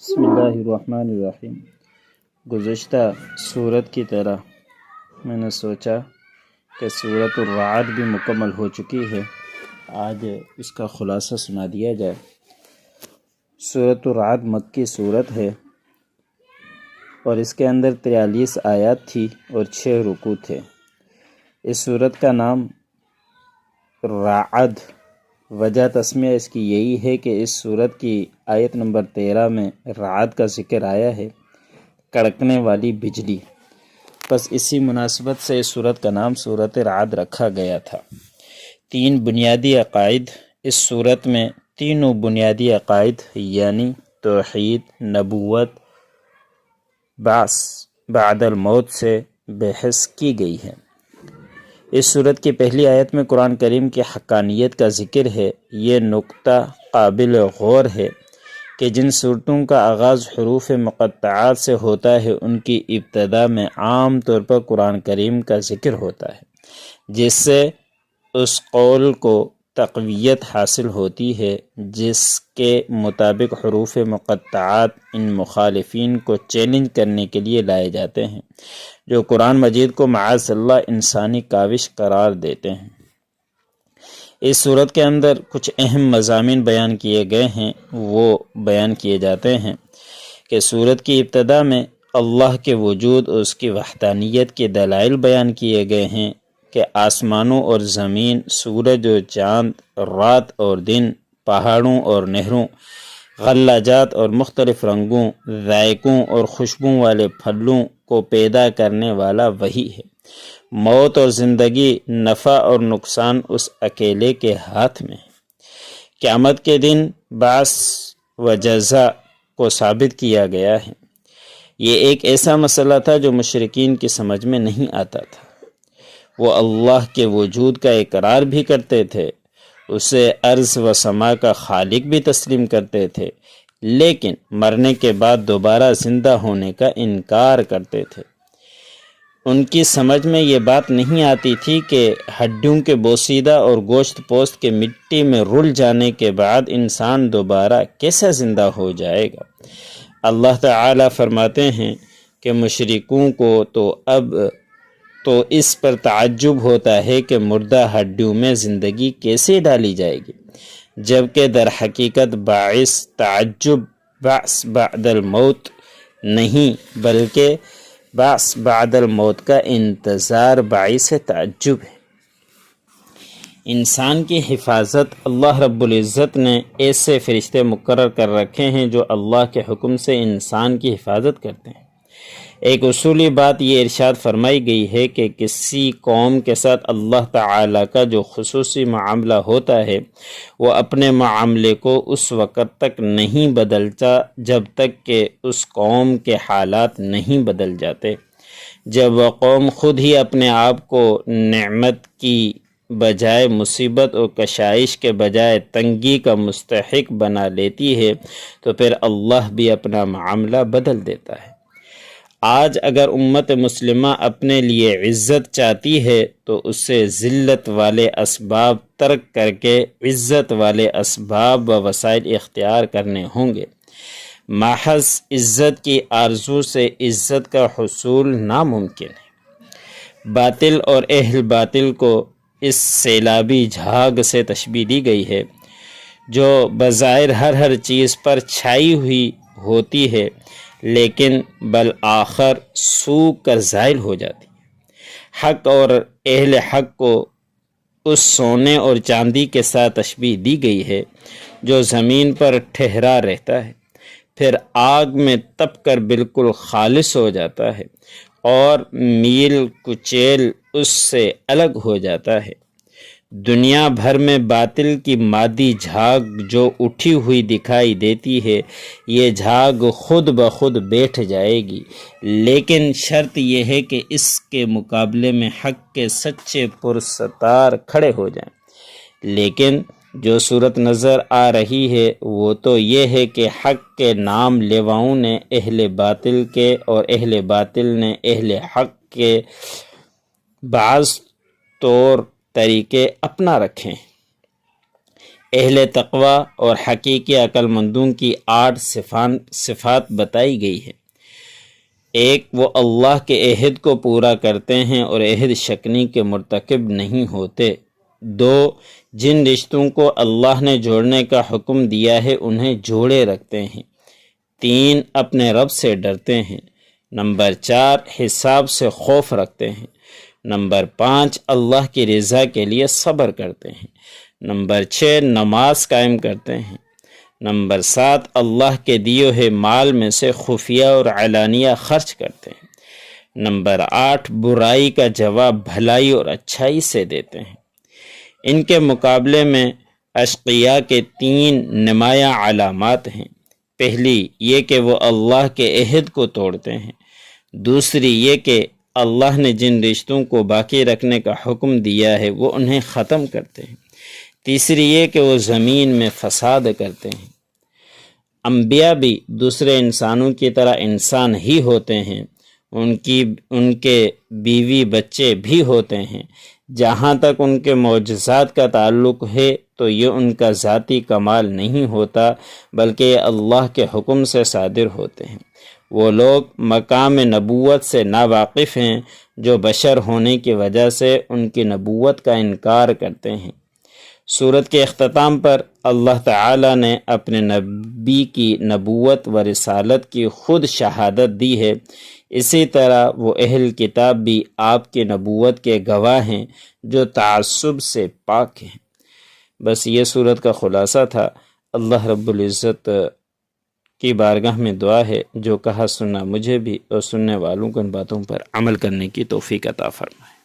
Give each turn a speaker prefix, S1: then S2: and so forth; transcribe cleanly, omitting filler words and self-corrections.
S1: بسم اللہ الرحمن الرحیم۔ گزشتہ صورت کی طرح میں نے سوچا کہ سورۃ الرعد بھی مکمل ہو چکی ہے، آج اس کا خلاصہ سنا دیا جائے۔ سورۃ الرعد مکی صورت ہے اور اس کے اندر 43 آیات تھی اور 6 رکوع تھے۔ اس صورت کا نام رعد، وجہ تسمیہ اس کی یہی ہے کہ اس صورت کی آیت نمبر 13 میں رعد کا ذکر آیا ہے، کڑکنے والی بجلی، بس اسی مناسبت سے اس صورت کا نام سورۃ رعد رکھا گیا تھا۔ 3 بنیادی عقائد اس صورت میں، تینوں بنیادی عقائد یعنی توحید، نبوت، بعث بعد الموت سے بحث کی گئی ہے۔ اس صورت کی پہلی آیت میں قرآن کریم کی حقانیت کا ذکر ہے۔ یہ نقطہ قابل غور ہے کہ جن صورتوں کا آغاز حروف مقطعات سے ہوتا ہے ان کی ابتدا میں عام طور پر قرآن کریم کا ذکر ہوتا ہے، جس سے اس قول کو تقویت حاصل ہوتی ہے جس کے مطابق حروف مقطعات ان مخالفین کو چیلنج کرنے کے لیے لائے جاتے ہیں جو قرآن مجید کو معاذ اللہ انسانی کاوش قرار دیتے ہیں۔ اس صورت کے اندر کچھ اہم مضامین بیان کیے گئے ہیں، وہ بیان کیے جاتے ہیں کہ صورت کی ابتدا میں اللہ کے وجود اور اس کی وحدانیت کے دلائل بیان کیے گئے ہیں کہ آسمانوں اور زمین، سورج اور چاند، رات اور دن، پہاڑوں اور نہروں، غلہ جات اور مختلف رنگوں، ذائقوں اور خوشبوں والے پھلوں کو پیدا کرنے والا وہی ہے۔ موت اور زندگی، نفع اور نقصان اس اکیلے کے ہاتھ میں ہے۔ قیامت کے دن بعث و جزا کو ثابت کیا گیا ہے۔ یہ ایک ایسا مسئلہ تھا جو مشرکین کی سمجھ میں نہیں آتا تھا۔ وہ اللہ کے وجود کا اقرار بھی کرتے تھے، اسے ارض و سما کا خالق بھی تسلیم کرتے تھے، لیکن مرنے کے بعد دوبارہ زندہ ہونے کا انکار کرتے تھے۔ ان کی سمجھ میں یہ بات نہیں آتی تھی کہ ہڈیوں کے بوسیدہ اور گوشت پوست کے مٹی میں رل جانے کے بعد انسان دوبارہ کیسے زندہ ہو جائے گا۔ اللہ تعالی فرماتے ہیں کہ مشرکوں کو تو اس پر تعجب ہوتا ہے کہ مردہ ہڈیوں میں زندگی کیسے ڈالی جائے گی، جبکہ در حقیقت باعث تعجب بعث بعد الموت نہیں بلکہ بعث بعد الموت کا انتظار باعث تعجب ہے۔ انسان کی حفاظت اللہ رب العزت نے ایسے فرشتے مقرر کر رکھے ہیں جو اللہ کے حکم سے انسان کی حفاظت کرتے ہیں۔ ایک اصولی بات یہ ارشاد فرمائی گئی ہے کہ کسی قوم کے ساتھ اللہ تعالیٰ کا جو خصوصی معاملہ ہوتا ہے وہ اپنے معاملے کو اس وقت تک نہیں بدلتا جب تک کہ اس قوم کے حالات نہیں بدل جاتے۔ جب وہ قوم خود ہی اپنے آپ کو نعمت کی بجائے مصیبت اور کشائش کے بجائے تنگی کا مستحق بنا لیتی ہے تو پھر اللہ بھی اپنا معاملہ بدل دیتا ہے۔ آج اگر امت مسلمہ اپنے لیے عزت چاہتی ہے تو اسے ذلت والے اسباب ترک کر کے عزت والے اسباب و وسائل اختیار کرنے ہوں گے۔ محض عزت کی آرزو سے عزت کا حصول ناممکن ہے۔ باطل اور اہل باطل کو اس سیلابی جھاگ سے تشبیہ دی گئی ہے جو بظاہر ہر چیز پر چھائی ہوئی ہوتی ہے لیکن بالآخر سوکھ کر زائل ہو جاتی ہے۔ حق اور اہل حق کو اس سونے اور چاندی کے ساتھ تشبیہ دی گئی ہے جو زمین پر ٹھہرا رہتا ہے، پھر آگ میں تپ کر بالکل خالص ہو جاتا ہے اور میل کچیل اس سے الگ ہو جاتا ہے۔ دنیا بھر میں باطل کی مادی جھاگ جو اٹھی ہوئی دکھائی دیتی ہے، یہ جھاگ خود بخود بیٹھ جائے گی، لیکن شرط یہ ہے کہ اس کے مقابلے میں حق کے سچے پرستار کھڑے ہو جائیں۔ لیکن جو صورت نظر آ رہی ہے وہ تو یہ ہے کہ حق کے نام لیواؤں نے اہل باطل کے اور اہل باطل نے اہل حق کے بعض طور طریقے اپنا رکھے ہیں۔ اہل تقوی اور حقیقی عقل مندوں کی 8 صفات بتائی گئی ہے۔ ایک، وہ اللہ کے عہد کو پورا کرتے ہیں اور عہد شکنی کے مرتکب نہیں ہوتے۔ 2، جن رشتوں کو اللہ نے جوڑنے کا حکم دیا ہے انہیں جوڑے رکھتے ہیں۔ 3، اپنے رب سے ڈرتے ہیں۔ نمبر 4، حساب سے خوف رکھتے ہیں۔ نمبر 5، اللہ کی رضا کے لیے صبر کرتے ہیں۔ نمبر 6، نماز قائم کرتے ہیں۔ نمبر 7، اللہ کے دیے ہوئے مال میں سے خفیہ اور علانیہ خرچ کرتے ہیں۔ نمبر 8، برائی کا جواب بھلائی اور اچھائی سے دیتے ہیں۔ ان کے مقابلے میں اشقیاء کے 3 نمایاں علامات ہیں۔ پہلی یہ کہ وہ اللہ کے عہد کو توڑتے ہیں۔ دوسری یہ کہ اللہ نے جن رشتوں کو باقی رکھنے کا حکم دیا ہے وہ انہیں ختم کرتے ہیں۔ تیسری یہ کہ وہ زمین میں فساد کرتے ہیں۔ انبیاء بھی دوسرے انسانوں کی طرح انسان ہی ہوتے ہیں، ان کے بیوی بچے بھی ہوتے ہیں۔ جہاں تک ان کے معجزات کا تعلق ہے تو یہ ان کا ذاتی کمال نہیں ہوتا بلکہ یہ اللہ کے حکم سے صادر ہوتے ہیں۔ وہ لوگ مقام نبوت سے ناواقف ہیں جو بشر ہونے کی وجہ سے ان کی نبوت کا انکار کرتے ہیں۔ سورت کے اختتام پر اللہ تعالی نے اپنے نبی کی نبوت و رسالت کی خود شہادت دی ہے۔ اسی طرح وہ اہل کتاب بھی آپ کی نبوت کے گواہ ہیں جو تعصب سے پاک ہیں۔ بس یہ سورت کا خلاصہ تھا۔ اللہ رب العزت کی بارگاہ میں دعا ہے جو کہا سنا مجھے بھی اور سننے والوں کو ان باتوں پر عمل کرنے کی توفیق عطا فرمائے۔